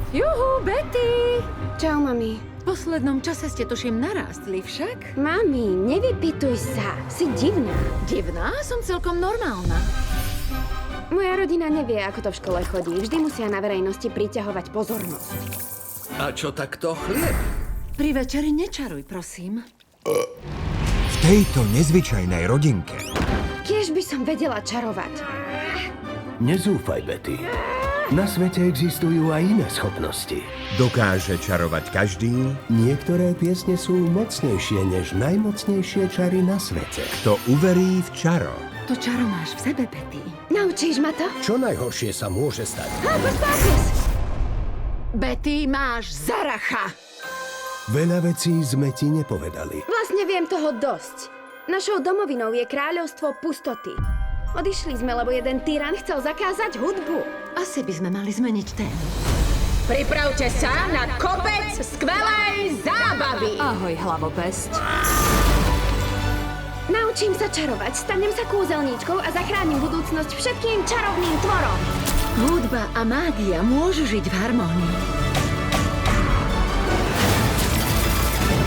Juhu, Betty! Čau, mami. V poslednom čase ste tuším narástli však. Mami, nevypytuj sa. Si divná. Divná? Som celkom normálna. Moja rodina nevie, ako to v škole chodí. Vždy musia na verejnosti priťahovať pozornosť. A čo takto chlieb? Pri večeri nečaruj, prosím. V tejto nezvyčajnej rodinke Kiež by som vedela čarovať. Nezúfaj, Betty. Na svete existujú aj iné schopnosti. dokáže čarovať každý, Niektoré piesne sú mocnejšie než najmocnejšie čary na svete. kto uverí v čaro. To čaro máš v sebe, Betty. Naučíš ma to? Čo najhoršie sa môže stať? Hocus pocus! Betty, máš zaracha! Veľa vecí sme ti nepovedali. Vlastne viem toho dosť. Našou domovinou je kráľovstvo pustoty. Odišli sme, lebo jeden tyran chcel zakázať hudbu. Asi by sme mali zmeniť tému. Pripravte sa na kopec skvelej zábavy! Ahoj, hlavopesť. Naučím sa čarovať, stanem sa kúzelníčkou a zachránim budúcnosť všetkým čarovným tvorom. Hudba a mágia môžu žiť v harmónii.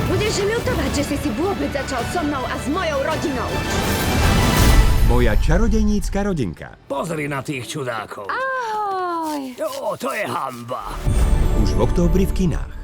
Budeš ľutovať, že si vôbec začal so mnou a s mojou rodinou. Moja čarodejnícka rodinka. Pozri na tých čudákov. Ahoj! To je hanba. Už v októbri v kinách.